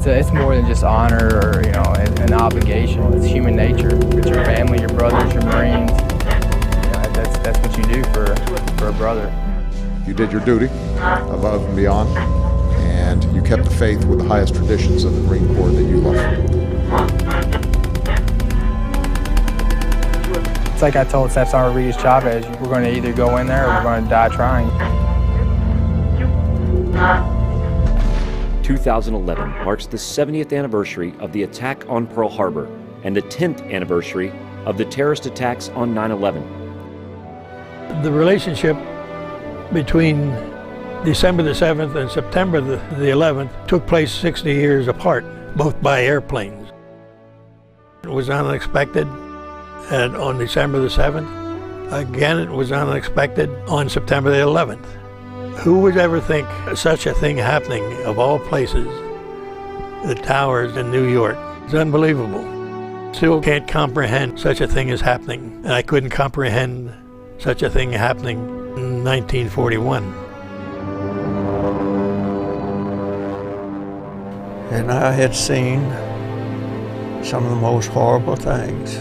It's more than just honor or, an obligation. It's human nature. It's your family, your brothers, your Marines. That's what you do for a brother. You did your duty above and beyond, and you kept the faith with the highest traditions of the Marine Corps that you love. It's like I told Staff Sergeant Rodriguez Chavez, we're going to either go in there or we're going to die trying. 2011 marks the 70th anniversary of the attack on Pearl Harbor and the 10th anniversary of the terrorist attacks on 9/11. The relationship between December the 7th and September the 11th took place 60 years apart, both by airplanes. It was unexpected on December the 7th. Again, it was unexpected on September the 11th. Who would ever think such a thing happening, of all places, the towers in New York? It's unbelievable. Still can't comprehend such a thing is happening. And I couldn't comprehend such a thing happening in 1941. And I had seen some of the most horrible things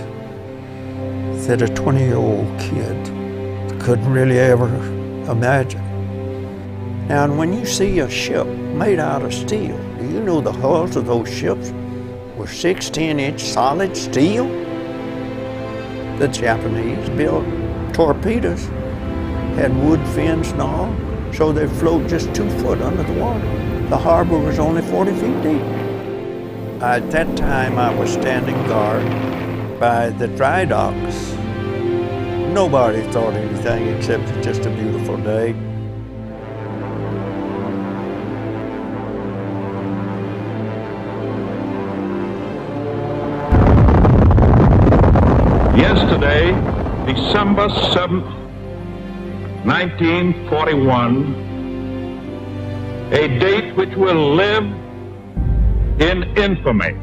that a 20-year-old kid couldn't really ever imagine. Now, when you see a ship made out of steel, do you know the hulls of those ships were 16-inch solid steel? The Japanese built torpedoes, had wood fins and all, so they float just 2 foot under the water. The harbor was only 40 feet deep. At that time, I was standing guard by the dry docks. Nobody thought anything except it's just a beautiful day. Yesterday, December 7th, 1941, a date which will live in infamy.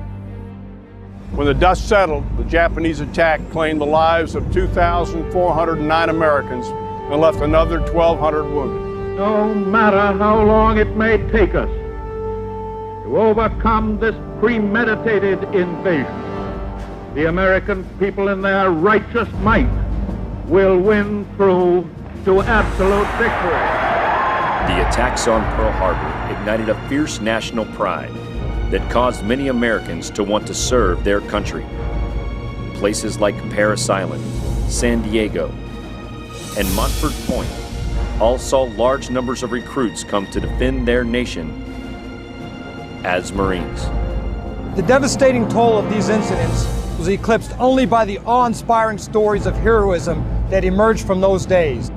When the dust settled, the Japanese attack claimed the lives of 2,409 Americans and left another 1,200 wounded. No matter how long it may take us to overcome this premeditated invasion, the American people in their righteous might will win through to absolute victory. The attacks on Pearl Harbor ignited a fierce national pride that caused many Americans to want to serve their country. Places like Parris Island, San Diego, and Montford Point all saw large numbers of recruits come to defend their nation as Marines. The devastating toll of these incidents was eclipsed only by the awe-inspiring stories of heroism that emerged from those days,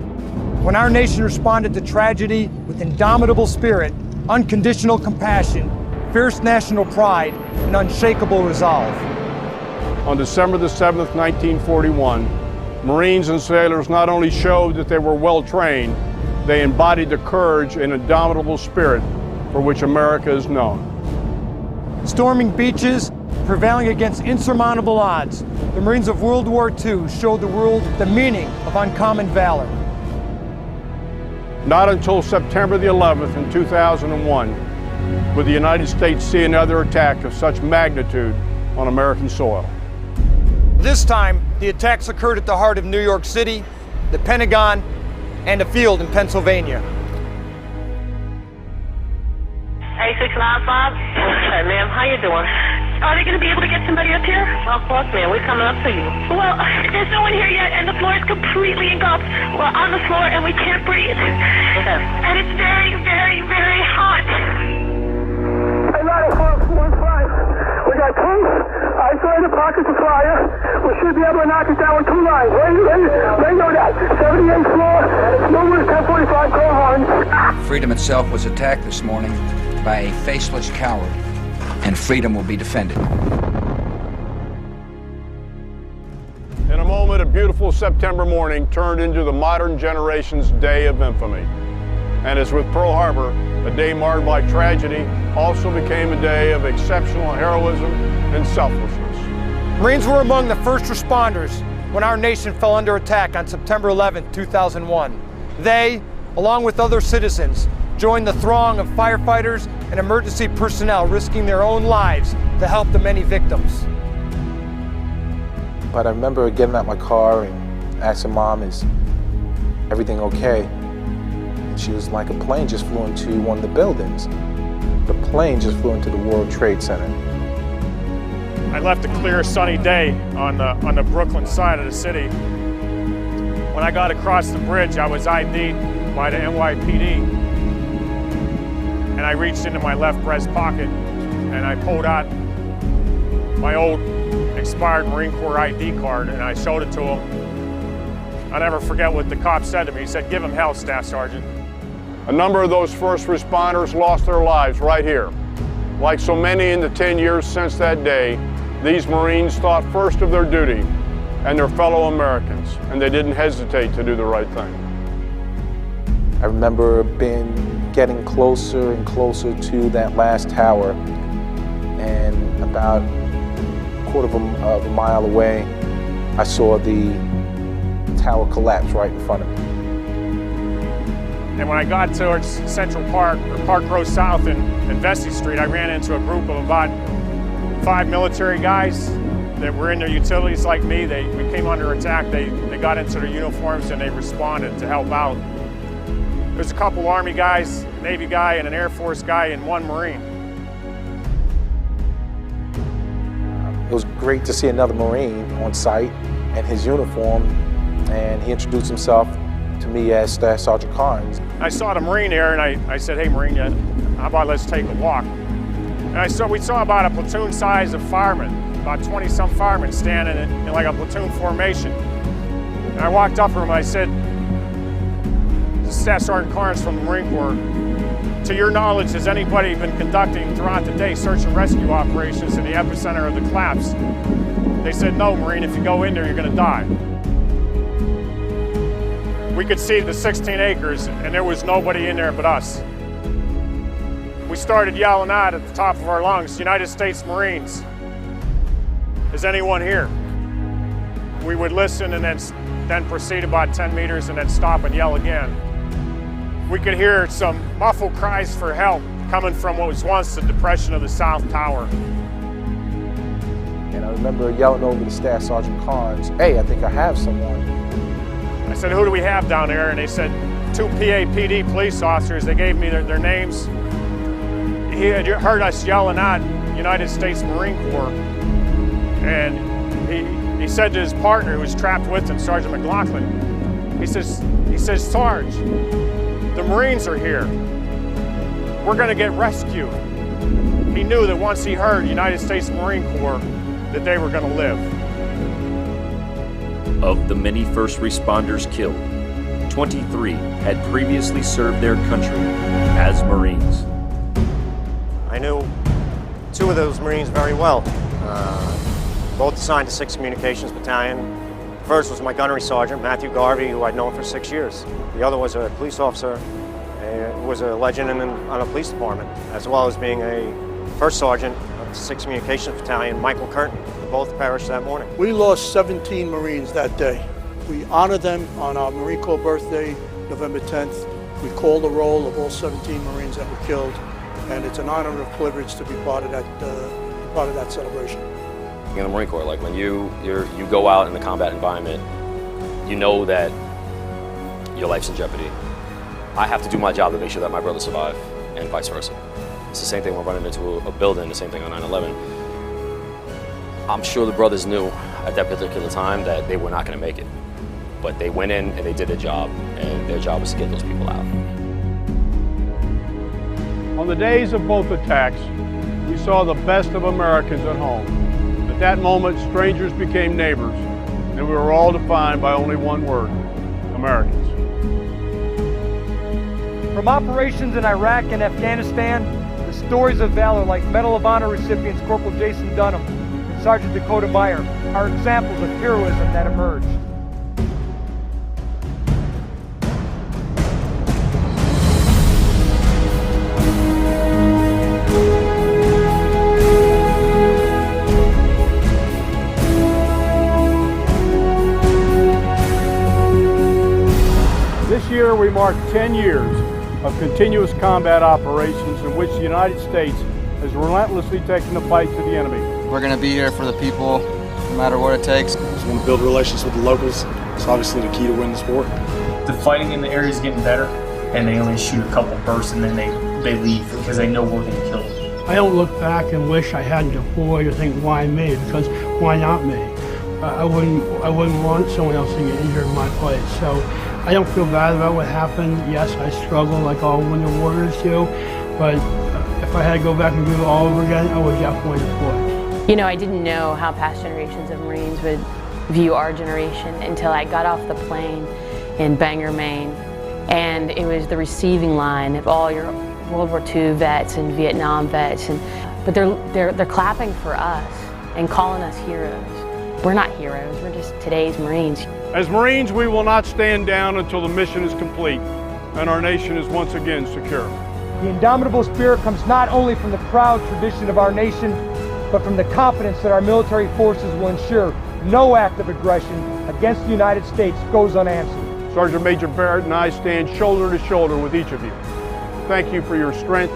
when our nation responded to tragedy with indomitable spirit, unconditional compassion, fierce national pride, and unshakable resolve. On December the 7th, 1941, Marines and sailors not only showed that they were well trained, they embodied the courage and indomitable spirit for which America is known. Storming beaches, prevailing against insurmountable odds, the Marines of World War II showed the world the meaning of uncommon valor. Not until September the 11th in 2001 would the United States see another attack of such magnitude on American soil. This time, the attacks occurred at the heart of New York City, the Pentagon, and a field in Pennsylvania. 8695. Hey, ma'am, how you doing? Are they going to be able to get somebody up here? Of course, ma'am. We're coming up to you. Well, there's no one here yet, and the floor is completely engulfed. We're on the floor, and we can't breathe. Okay. And it's very, very, very hot. Hey, 9415. We got two isolated pockets of fire. We should be able to knock it down with 2 lines. Where you know that? 78th floor, numerous 1045 call horns. Freedom itself was attacked this morning by a faceless coward, and freedom will be defended. In a moment, a beautiful September morning turned into the modern generation's day of infamy. And as with Pearl Harbor, a day marred by tragedy also became a day of exceptional heroism and selflessness. Marines were among the first responders when our nation fell under attack on September 11, 2001. They, along with other citizens, joined the throng of firefighters and emergency personnel risking their own lives to help the many victims. But I remember getting out my car and asking Mom, is everything okay? And she was like, a plane just flew into one of the buildings. The plane just flew into the World Trade Center. I left a clear sunny day on the Brooklyn side of the city. When I got across the bridge, I was ID'd by the NYPD. And I reached into my left breast pocket and I pulled out my old expired Marine Corps ID card and I showed it to him. I'll never forget what the cop said to me. He said, "Give him hell, Staff Sergeant." A number of those first responders lost their lives right here. Like so many in the 10 years since that day, these Marines thought first of their duty and their fellow Americans, and they didn't hesitate to do the right thing. I remember getting closer and closer to that last tower, and about a quarter of a mile away, I saw the tower collapse right in front of me. And when I got towards Central Park, or Park Row South and Vesey Street, I ran into a group of about 5 military guys that were in their utilities like me. We came under attack. They got into their uniforms and they responded to help out. There's a couple Army guys, Navy guy, and an Air Force guy, and 1 Marine. It was great to see another Marine on site in his uniform, and he introduced himself to me as Staff Sergeant Carnes. I saw the Marine there, and I said, "Hey, Marine, how about let's take a walk?" And we saw about a platoon size of firemen, about 20-some firemen standing in like a platoon formation. And I walked up to him and I said, "This is Staff Sergeant Carnes from the Marine Corps. To your knowledge, has anybody been conducting throughout the day search and rescue operations in the epicenter of the collapse?" They said, "No, Marine, if you go in there, you're gonna die." We could see the 16 acres, and there was nobody in there but us. We started yelling out at the top of our lungs, "United States Marines, is anyone here?" We would listen and then proceed about 10 meters and then stop and yell again. We could hear some muffled cries for help coming from what was once the depression of the South Tower. And I remember yelling over to Staff Sergeant Carnes, "Hey, I think I have someone." I said, "Who do we have down there?" And they said, 2 PAPD police officers. They gave me their names. He had heard us yelling out United States Marine Corps. And he said to his partner who was trapped with him, Sergeant McLaughlin, he says, "Sarge, the Marines are here. We're gonna get rescued." He knew that once he heard United States Marine Corps, that they were gonna live. Of the many first responders killed, 23 had previously served their country as Marines. I knew 2 of those Marines very well, both assigned to 6th Communications Battalion. The first was my gunnery sergeant, Matthew Garvey, who I'd known for 6 years. The other was a police officer, who was a legend on a police department, as well as being a first sergeant of the 6th Communications Battalion, Michael Curtin. Both perished that morning. We lost 17 Marines that day. We honor them on our Marine Corps birthday, November 10th. We call the roll of all 17 Marines that were killed, and it's an honor and a privilege to be part of that celebration. In the Marine Corps, like when you go out in the combat environment, you know that your life's in jeopardy. I have to do my job to make sure that my brothers survive, and vice versa. It's the same thing when running into a building, the same thing on 9/11. I'm sure the brothers knew at that particular time that they were not going to make it. But they went in and they did their job, and their job was to get those people out. On the days of both attacks, we saw the best of Americans at home. At that moment, strangers became neighbors, and we were all defined by only one word: Americans. From operations in Iraq and Afghanistan, the stories of valor like Medal of Honor recipients Corporal Jason Dunham and Sergeant Dakota Meyer are examples of heroism that emerged. This year we mark 10 years of continuous combat operations in which the United States has relentlessly taken the fight to the enemy. We're going to be here for the people, no matter what it takes. We want to build relations with the locals. It's obviously the key to win the sport. The fighting in the area is getting better, and they only shoot a couple bursts and then they leave because they know we're going to kill them. I don't look back and wish I hadn't deployed or think, why me? Because why not me? I wouldn't want someone else to get injured in my place. So I don't feel bad about what happened. Yes, I struggle like all wounded warriors do, but if I had to go back and do it all over again, I would definitely deploy. You know, I didn't know how past generations of Marines would view our generation until I got off the plane in Bangor, Maine, and it was the receiving line of all your World War II vets and Vietnam vets, but they're clapping for us and calling us heroes. We're not heroes, we're just today's Marines. As Marines, we will not stand down until the mission is complete and our nation is once again secure. The indomitable spirit comes not only from the proud tradition of our nation, but from the confidence that our military forces will ensure no act of aggression against the United States goes unanswered. Sergeant Major Barrett and I stand shoulder to shoulder with each of you. Thank you for your strength,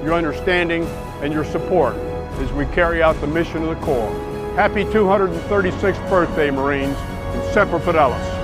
your understanding, and your support as we carry out the mission of the Corps. Happy 236th birthday, Marines, and Semper Fidelis.